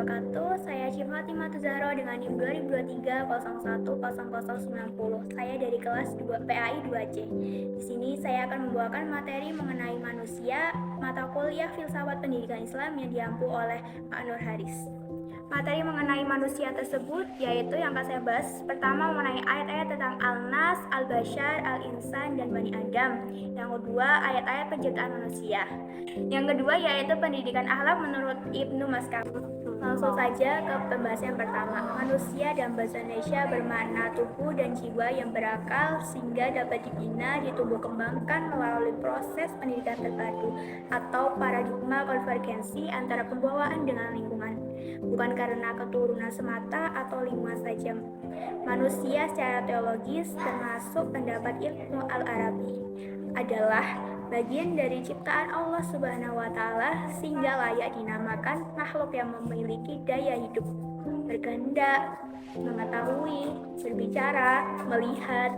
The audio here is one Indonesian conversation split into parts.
wabarakatuh. Saya Syifa Fatimah Zahra dengan NIM 2023-010090. Saya dari kelas 2 PAI 2C. Di sini saya akan membawakan materi mengenai manusia, mata kuliah Filsafat Pendidikan Islam yang diampu oleh Pak Nur Haris. Materi mengenai manusia tersebut yaitu yang akan saya bahas pertama mengenai ayat-ayat tentang Al-Nas, Al-Bashar, Al-Insan, dan Bani Adam. Yang kedua, ayat-ayat penciptaan manusia. Yang kedua yaitu pendidikan akhlak menurut Ibnu Maskam. Langsung saja ke pembahasan yang pertama. Manusia dalam bahasa Indonesia bermakna tubuh dan jiwa yang berakal sehingga dapat dibina, ditumbuh kembangkan melalui proses pendidikan terpadu atau paradigma konvergensi antara pembawaan dengan lingkungan. Bukan karena keturunan semata atau lingkungan saja. Manusia secara teologis termasuk pendapat Ibnu Al-Arabi adalah bagian dari ciptaan Allah Subhanahu wa Ta'ala sehingga layak dinamakan makhluk yang memiliki daya hidup, berkehendak, mengetahui, berbicara, melihat,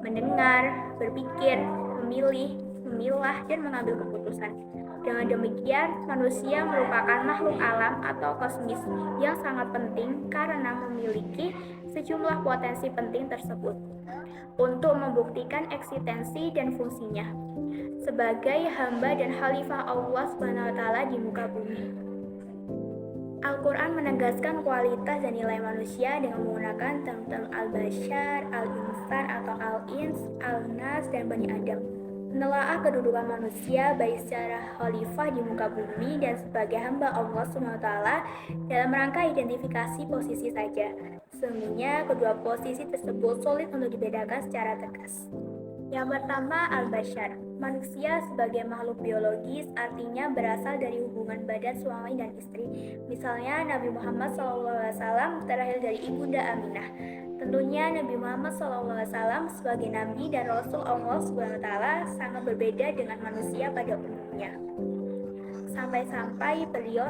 mendengar, berpikir, memilih, memilah, dan mengambil keputusan. Dengan demikian, manusia merupakan makhluk alam atau kosmis yang sangat penting karena memiliki sejumlah potensi penting tersebut untuk membuktikan eksistensi dan fungsinya sebagai hamba dan khalifah Allah SWT di muka bumi. Al-Quran menegaskan kualitas dan nilai manusia dengan menggunakan term-term Al-Bashar, Al-Insan atau Al-Ins, Al-Nas, dan Bani Adam. Menelaah kedudukan manusia baik secara khalifah di muka bumi dan sebagai hamba Allah SWT dalam rangka identifikasi posisi saja. Sesungguhnya kedua posisi tersebut sulit untuk dibedakan secara tegas. Yang pertama, Al-Bashar. Manusia sebagai makhluk biologis artinya berasal dari hubungan badan suami dan istri. Misalnya Nabi Muhammad SAW terlahir dari ibunda Aminah. Tentunya Nabi Muhammad SAW sebagai Nabi dan Rasul Allah SWT sangat berbeda dengan manusia pada umumnya. Sampai-sampai beliau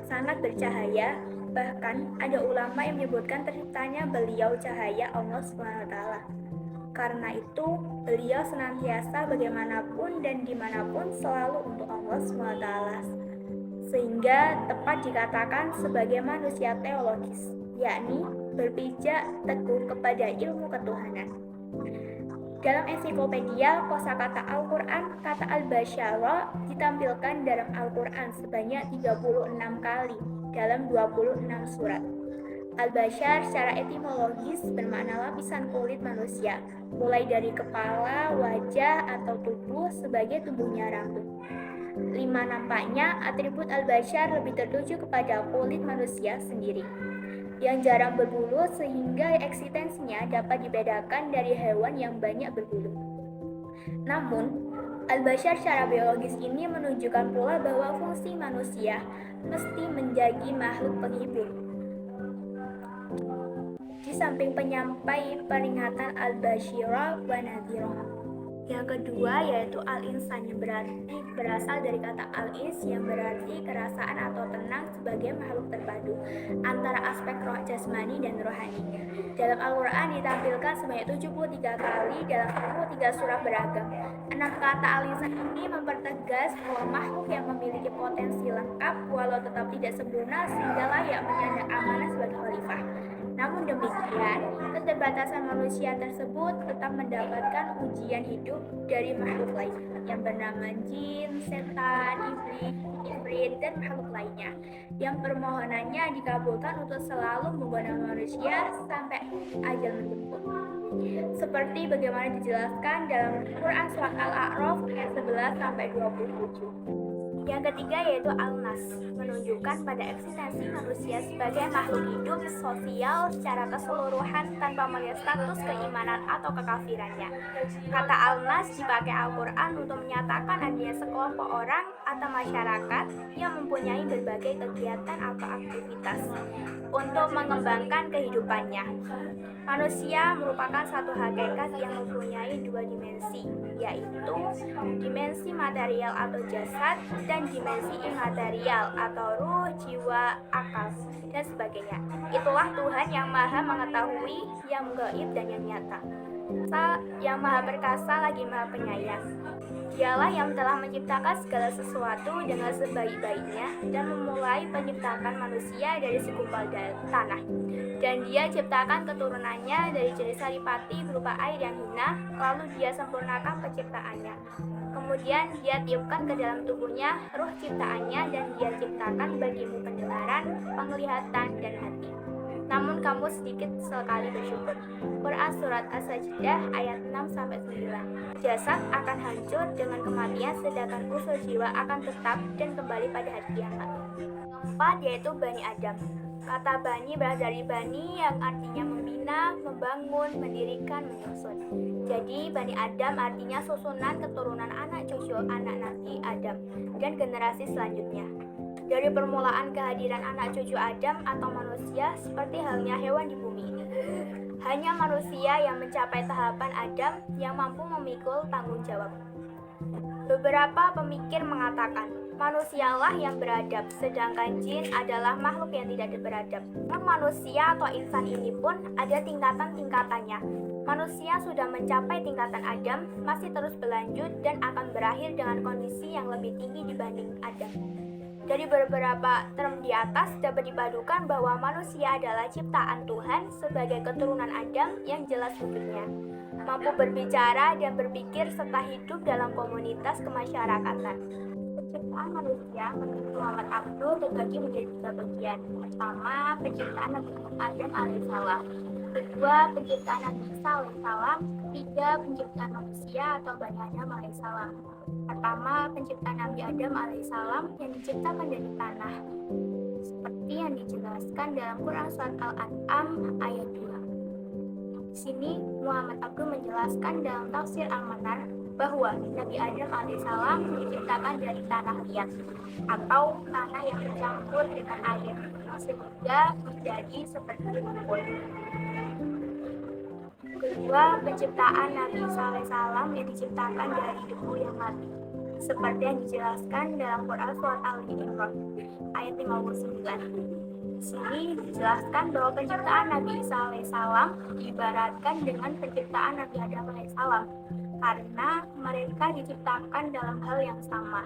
sangat bercahaya. Bahkan ada ulama yang menyebutkan terciptanya beliau cahaya Allah SWT. Karena itu, beliau senantiasa bagaimanapun dan dimanapun selalu untuk Allah SWT. Sehingga tepat dikatakan sebagai manusia teologis, yakni berpijak teguh kepada ilmu ketuhanan. Dalam ensiklopedia kosakata Al-Quran, kata Al-Bashara ditampilkan dalam Al-Quran sebanyak 36 kali dalam 26 surat. Al-Bashar secara etimologis bermakna lapisan kulit manusia, mulai dari kepala, wajah, atau tubuh sebagai tubuhnya rambut. 5. Nampaknya atribut Al-Bashar lebih tertuju kepada kulit manusia sendiri, yang jarang berbulu sehingga eksistensinya dapat dibedakan dari hewan yang banyak berbulu. Namun, Al-Bashar secara biologis ini menunjukkan pula bahwa fungsi manusia mesti menjadi makhluk penghibur. Di samping penyampai peringatan Al-Bashira wa Nadhira. Yang kedua yaitu Al-Insan yang berasal dari kata Al-Ins yang berarti kerasaan atau tenang sebagai makhluk terpadu antara aspek roh jasmani dan rohani. Dalam Al-Quran ditampilkan sebanyak 73 kali dalam 23 surah beragam. 6 kata Al-Insan ini mempertegas bahwa makhluk yang memiliki potensi lengkap walau tetap tidak sempurna sehingga layak menyandang amanah sebagai khalifah. Namun demikian, keterbatasan manusia tersebut tetap mendapatkan ujian hidup dari makhluk lain yang bernama jin, setan, iblis, dan makhluk lainnya yang permohonannya dikabulkan untuk selalu menggoda manusia sampai ajal menjemput. Seperti bagaimana dijelaskan dalam Quran Surat Al-A'raf ayat 11 sampai 27. Yang ketiga yaitu Al-Nas, menunjukkan pada eksistensi manusia sebagai makhluk hidup sosial secara keseluruhan tanpa melihat status keimanan atau kekafirannya. Kata Al-Nas dipakai Al-Quran untuk menyatakan adanya sekelompok orang atau masyarakat yang mempunyai berbagai kegiatan atau aktivitas untuk mengembangkan kehidupannya. Manusia merupakan satu hakikat yang mempunyai dua dimensi, yaitu dimensi material atau jasad dan dimensi imaterial atau ruh jiwa, akal, dan sebagainya. Itulah Tuhan yang maha mengetahui, yang gaib dan yang nyata. Yang maha perkasa lagi maha penyayang. Dialah yang telah menciptakan segala sesuatu dengan sebaik-baiknya dan memulai penciptakan manusia dari segumpal tanah. Dan dia ciptakan keturunannya dari jenis saripati berupa air yang hina, lalu dia sempurnakan penciptaannya. Kemudian dia tiupkan ke dalam tubuhnya ruh ciptaannya dan dia ciptakan bagimu pendengaran, penglihatan, dan hati. Namun kamu sedikit sekali bersyukur. Quran Surat As-Sajdah ayat 6-9. Jasad akan hancur dengan kematian, sedangkan usul jiwa akan tetap dan kembali pada hari kiamat. Keempat yaitu Bani Adam. Kata Bani berasal dari Bani yang artinya membina, membangun, mendirikan, menyusun. Jadi Bani Adam artinya susunan keturunan anak cucu anak Nabi Adam dan generasi selanjutnya. Dari permulaan kehadiran anak cucu Adam atau manusia seperti halnya hewan di bumi ini. Hanya manusia yang mencapai tahapan Adam yang mampu memikul tanggung jawab. Beberapa pemikir mengatakan, manusialah yang beradab, sedangkan jin adalah makhluk yang tidak beradab. Namun manusia atau insan ini pun ada tingkatan-tingkatannya. Manusia sudah mencapai tingkatan Adam, masih terus berlanjut dan akan berakhir dengan kondisi yang lebih tinggi dibanding Adam. Dari beberapa term di atas dapat dipadukan bahwa manusia adalah ciptaan Tuhan sebagai keturunan Adam yang jelas wujudnya, mampu berbicara dan berpikir serta hidup dalam komunitas kemasyarakatan. Penciptaan manusia menurut Muhammad Abdul terbagi menjadi 3 bagian. Pertama, penciptaan Nabi Adam alaihissalam. Kedua, penciptaan Nabi Isa alaihissalam. Ketiga, penciptaan manusia atau Bani Adam alaihissalam. Pertama, penciptaan Nabi Adam alaihissalam yang diciptakan dari tanah, seperti yang dijelaskan dalam Quran Surat Al-An'am ayat 2. Di sini Muhammad Abdul menjelaskan dalam tafsir Al-Manar bahwa Nabi Adam alaihissalam diciptakan dari tanah liat atau tanah yang bercampur dengan air sehingga menjadi seperti lumpur. Kedua, penciptaan Nabi Isa alaihissalam yang diciptakan dari debu yang mati, seperti yang dijelaskan dalam Quran Surat Al-Imran ayat 59. Di sini dijelaskan bahwa penciptaan Nabi Isa alaihissalam diibaratkan dengan penciptaan Nabi Adam alaihissalam karena mereka diciptakan dalam hal yang sama,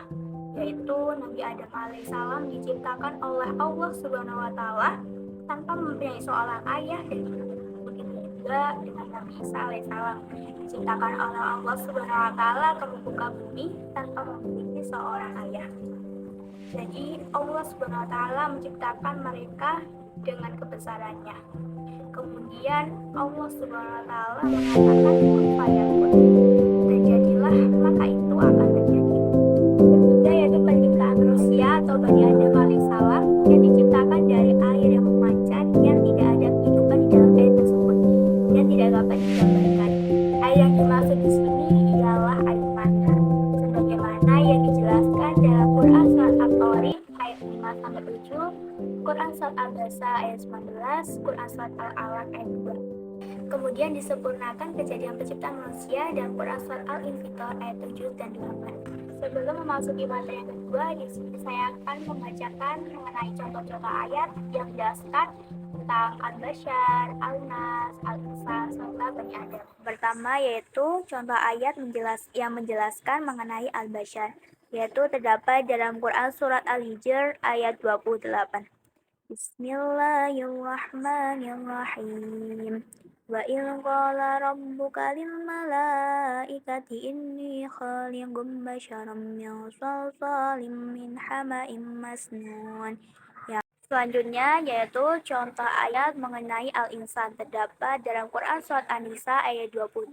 yaitu Nabi Adam alaihissalam diciptakan oleh Allah Subhanahu wa taala tanpa mempunyai seorang ayah dan ibu. Begitu juga dengan Nabi Isa alaihissalam diciptakan oleh Allah Subhanahu wa taala ke muka bumi tanpa memiliki seorang ayah. Jadi Allah Subhanahu wa taala menciptakan mereka dengan kebesarannya. Kemudian Allah Subhanahu wa taala mengatakan kun fayakun. Terjadilah maka itu akan terjadi. Ketiga yaitu penciptaan manusia atau Bani Adam alaihissalam yang diciptakan dari air yang memancar yang tidak ada kehidupan di dalam air tersebut dan tidak dapat digambarkan. Air yang dimaksud di sini ialah air mata, sebagaimana yang dijelaskan dalam Quran Surat At-Tariq ayat 5-7, Quran Surat Al-Basa ayat 19, Quran Surat Al-Alaq ayat 2. Kemudian disempurnakan kejadian penciptaan manusia dalam Quran Surat Al-Infitor ayat 7 dan 8. Sebelum memasuki materi yang kedua, di sini saya akan membacakan mengenai contoh-contoh ayat yang menjelaskan tentang Al-Bashar, Al-Nas, Al-Insan, serta Bani Adam. Pertama yaitu contoh ayat yang menjelaskan mengenai Al-Bashar, yaitu terdapat dalam Quran Surat Al-Hijr ayat 28. Bismillahirrahmanirrahim. Wa in qala rabbuka lil malaikati inni khaliqum basyaram min salsalim min hama'im masnun. Selanjutnya yaitu contoh ayat mengenai Al-Insan terdapat dalam Quran Surat An-Nisa ayat 28.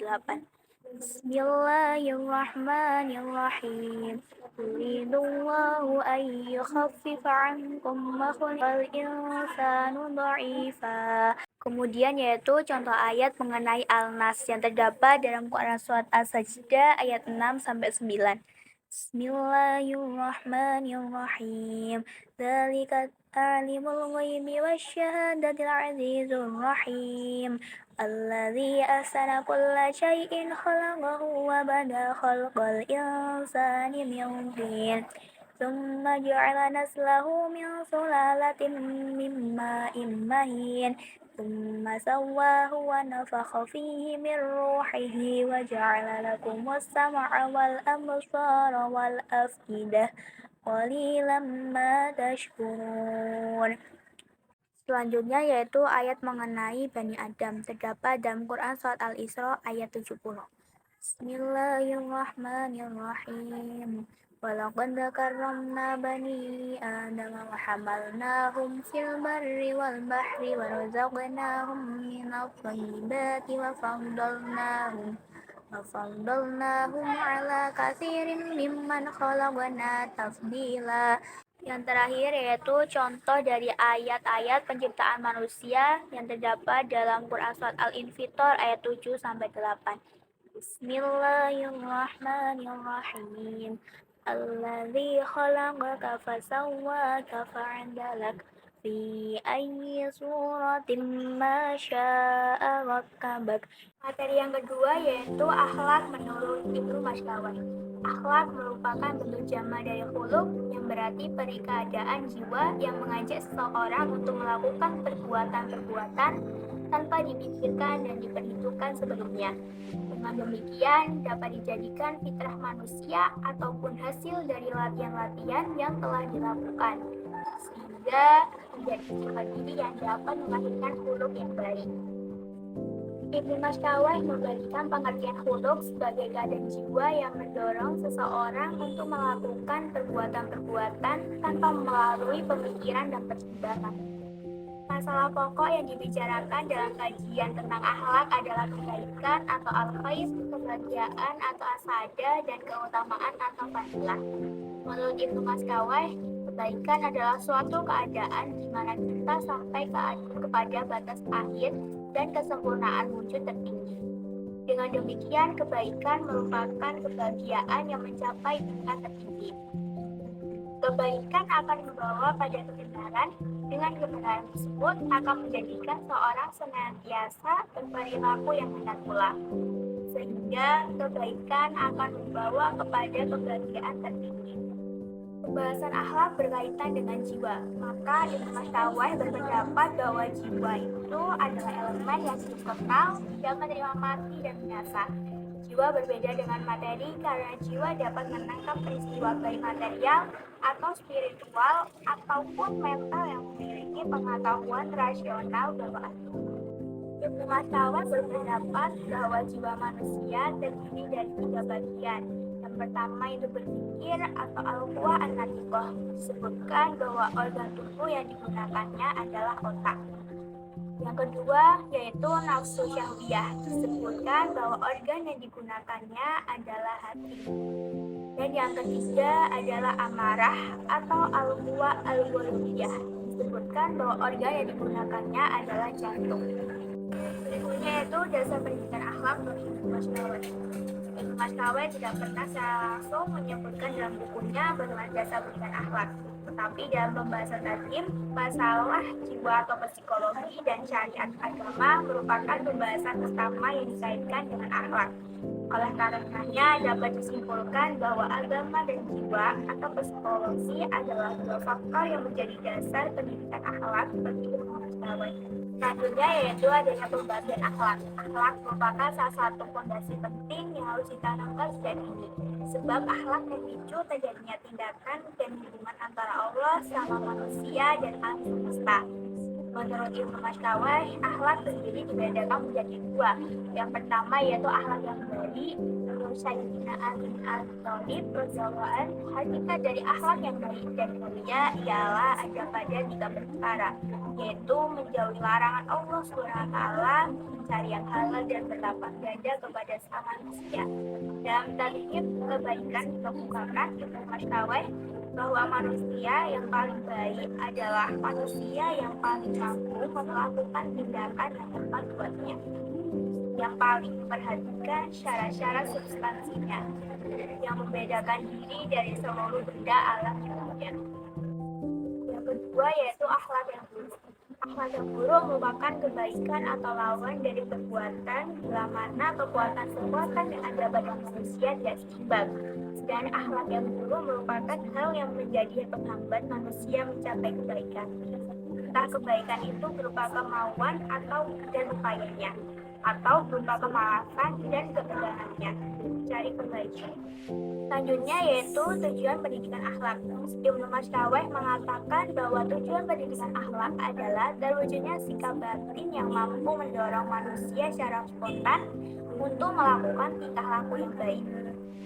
Bismillahirrahmanirrahim. Yuridullahu an yukhaffifa 'ankum wa khuliqal insanu dha'ifa. Kemudian yaitu contoh ayat mengenai Al-Nas yang terdapat dalam Quran Surat As-Sajdah ayat 6-9. Bismillahirrahmanirrahim. Dzalika alimul ghaibi wasyahadatil azizur rahim. Alladzi ahsana kulla syai'in khalaqahu wa bada khalqal insani min tin. ثم جعل نسله من سلالة من ماء مهين ثم سواه ونفخ فيه من روحه وجعل لكم السمع والأبصار والأفئدة قليلا ما تشكرون. Selanjutnya yaitu ayat mengenai Bani Adam, terdapat dalam Quran Surat Al-Isra ayat 70. Bismillahirrahmanirrahim. Walaqad karramna bani Adam wa hamalnahum fil barri wal bahri wa razaqnahum minat thayyibati wa faddalnahum ala katsirin mimman khalaqna tafdila. Yang terakhir yaitu contoh dari ayat-ayat penciptaan manusia yang terdapat dalam Quran Surat Al-Infitor ayat 7 sampai 8. Bismillahirrahmanirrahim. Alladzi khalaqaka fasawwaka fa'adalak fi ayyi suratin ma syaa rakkabak. Materi yang kedua yaitu akhlak menurut Ibnu Maskawai. Akhlak merupakan bentuk jamak dari khuluq yang berarti peri keadaan jiwa yang mengajak seseorang untuk melakukan perbuatan-perbuatan tanpa dipikirkan dan diperhitungkan sebelumnya. Dengan demikian dapat dijadikan fitrah manusia ataupun hasil dari latihan-latihan yang telah dilakukan, sehingga menjadi sifat diri yang dapat melahirkan khuluq yang baik. Ibnu Maskawai memberikan pengertian khuluq sebagai keadaan jiwa yang mendorong seseorang untuk melakukan perbuatan-perbuatan tanpa melalui pemikiran dan pertimbangan. Masalah pokok yang dibicarakan dalam kajian tentang akhlak adalah kebaikan atau al-khair, kebahagiaan atau asada, dan keutamaan atau fadilah. Menurut Ibnu Maskawai, kebaikan adalah suatu keadaan di mana kita sampai kepada batas akhir dan kesempurnaan wujud tertinggi. Dengan demikian, kebaikan merupakan kebahagiaan yang mencapai tingkat tertinggi. Kebaikan akan membawa pada kebenaran. Dengan kebenaran tersebut akan menjadikan seorang senantiasa berperilaku yang benar pula, sehingga kebaikan akan membawa kepada kebahagiaan tertinggi. Pembahasan akhlak berkaitan dengan jiwa, maka Ibnu Maskawai berpendapat bahwa jiwa itu adalah elemen yang hidup kekal, tidak menerima mati dan binasa. Jiwa berbeda dengan materi karena jiwa dapat menangkap peristiwa baik material atau spiritual ataupun mental yang memiliki pengetahuan rasional bawaan. Ibnu Maskawai berpendapat bahwa jiwa manusia terdiri dari 3 bagian. Yang pertama itu berpikir atau al-quwa an-natiqah. Disebutkan bahwa organ tubuh yang digunakannya adalah otak. Yang kedua yaitu nafsu syahwiyah. Disebutkan bahwa organ yang digunakannya adalah hati. Dan yang ketiga adalah amarah atau al-quwa al-qulubiyah. Disebutkan bahwa organ yang digunakannya adalah jantung. Berikutnya yaitu dasar pendidikan akhlak dari Ibnu Maskawai. Ibnu Maskawai tidak pernah secara langsung menyebutkan dalam bukunya bagaimana dasar pendidikan akhlak. Tetapi dalam pembahasan tadi, masalah jiwa atau psikologi dan syariat agama merupakan pembahasan pertama yang dikaitkan dengan akhlak. Oleh karenanya dapat disimpulkan bahwa agama dan jiwa atau psikologi adalah 2 faktor yang menjadi dasar pendidikan akhlak bagi Ibnu Maskawai. Selanjutnya yaitu adanya pembagian akhlak. Akhlak merupakan salah satu fondasi penting yang harus ditanamkan sejak dini. Sebab akhlak memicu terjadinya tindakan dan hubungan antara Allah sama manusia dan alam semesta. Menurut Ibnu Maskawai, akhlak sendiri dibedakan menjadi 2. Yang pertama yaitu akhlak yang baik. Menurut Sayyidina Ali bin Abi Thalib radhiyallahu anhu, hakikat dari akhlak yang baik dan mulia ialah ada pada 3 perkara, yaitu menjauhi larangan Allah Subhanahu wa taala, mencari yang halal dan berlapak dada kepada sesama manusia. Dalam tarikh kebaikan dikemukakan Ibnu Maskawai bahwa manusia yang paling baik adalah manusia yang paling mampu melakukan tindakan yang tepat buatnya, yang paling memperhatikan syarat-syarat substansinya, yang membedakan diri dari seluruh benda alam yang ada. Yang kedua yaitu akhlak yang buruk. Akhlak yang buruk merupakan kebaikan atau lawan dari perbuatan, bila mana kekuatan-kekuatan yang ada pada manusia tidak seimbang. Dan akhlak yang buruk merupakan hal yang menjadi penghambat manusia mencapai kebaikan. Entah kebaikan itu berupa kemauan atau dan upayanya, atau berupa kemalasan dan ketegangannya mencari kebaikan. Selanjutnya yaitu tujuan pendidikan akhlak. Ibnu Maskaweh mengatakan bahwa tujuan pendidikan akhlak adalah terwujudnya sikap batin yang mampu mendorong manusia secara spontan untuk melakukan tingkah laku yang baik,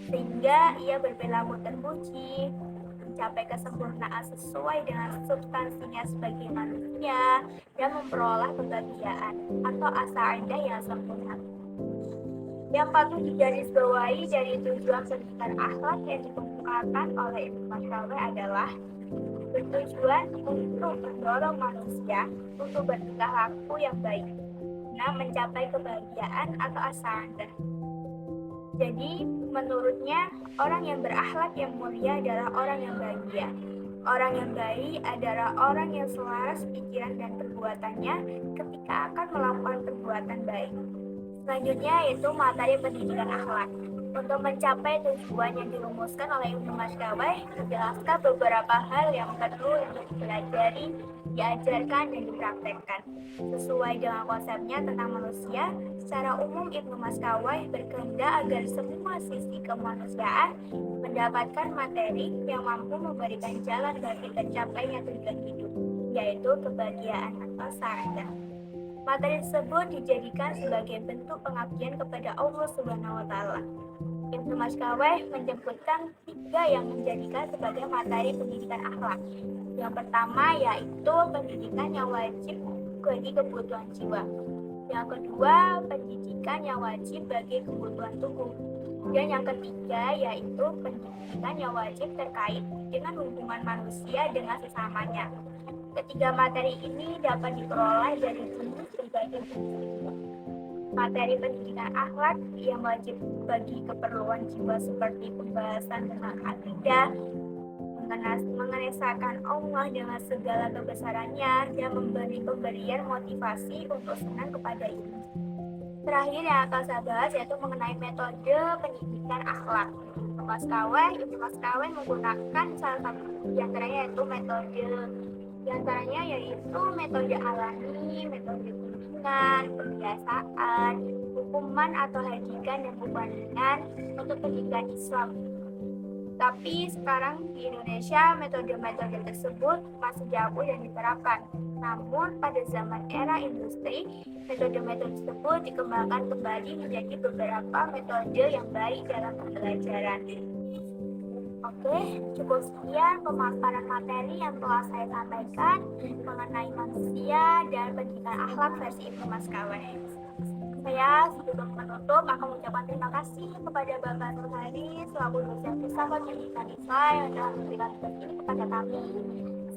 sehingga ia berperilaku terpuji, mencapai kesempurnaan sesuai dengan substansinya sebagai manusia, dan memperoleh kebahagiaan atau as-sa'adah yang sempurna. Yang patut digarisbawahi dari tujuan pendidikan akhlak yang dikemukakan oleh Ibnu Maskaweh adalah bertujuan untuk mendorong manusia untuk bertingkah laku yang baik, guna mencapai kebahagiaan atau as-sa'adah. Jadi, menurutnya, orang yang berakhlak yang mulia adalah orang yang bahagia. Orang yang baik adalah orang yang selaras pikiran dan perbuatannya ketika akan melakukan perbuatan baik. Selanjutnya yaitu materi pendidikan akhlak. Untuk mencapai tujuan yang dirumuskan oleh Ibnu Maskaweh, dijelaskan beberapa hal yang perlu untuk dipelajari, diajarkan, dan dipraktekkan. Sesuai dengan konsepnya tentang manusia, secara umum Ibnu Maskaweh berkehendak agar semua sisi kemanusiaan mendapatkan materi yang mampu memberikan jalan bagi tercapainya tujuan hidup, yaitu kebahagiaan atau sa'adah. Materi tersebut dijadikan sebagai bentuk pengabdian kepada Allah Subhanahu wa Ta'ala. Ibnu Maskaweh menyebutkan 3 yang menjadikan sebagai materi pendidikan akhlak. Yang pertama yaitu pendidikan yang wajib bagi kebutuhan jiwa. Yang kedua, pendidikan yang wajib bagi kebutuhan tubuh. Dan yang ketiga yaitu pendidikan yang wajib terkait dengan hubungan manusia dengan sesamanya. Ketiga materi ini dapat diperoleh dari jenis berbagai buku. Materi pendidikan akhlak yang wajib bagi keperluan jiwa seperti pembahasan tentang akidah, mengesahkan Allah dengan segala kebesarannya, dan memberi pemberian motivasi untuk senang kepada ini. Terakhir yang akan saya bahas yaitu mengenai metode pendidikan akhlak. Ibnu Maskaweh menggunakan salah satu diantaranya yaitu metode alami, metode bimbingan, kebiasaan, hukuman atau hadikan dan pembandingan untuk pendidikan Islam. Tapi sekarang di Indonesia metode-metode tersebut masih jauh dan diterapkan. Namun pada zaman era industri, metode-metode tersebut dikembangkan kembali menjadi beberapa metode yang baik dalam pembelajaran. Oke, cukup sekian pemaparan materi yang telah saya sampaikan mengenai manusia dan pendidikan akhlak versi Ibnu Maskaweh. Saya sebelum menutup akan mengucapkan terima kasih kepada Bapak Nur Haris selaku dosen filsafat pendidikan Islam yang telah memberikan tugas ini kepada kami,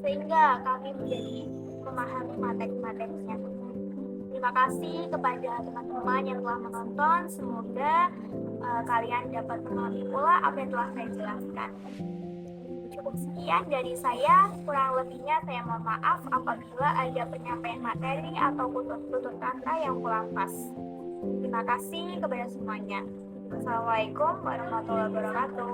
sehingga kami menjadi memahami materi-materinya. Terima kasih kepada teman-teman yang telah menonton. Semoga kalian dapat memahami pula apa yang telah saya jelaskan. Cukup sekian dari saya, kurang lebihnya saya mohon maaf apabila ada penyampaian materi atau tutur kata yang kurang pas. Terima kasih kepada semuanya. Wassalamualaikum warahmatullahi wabarakatuh.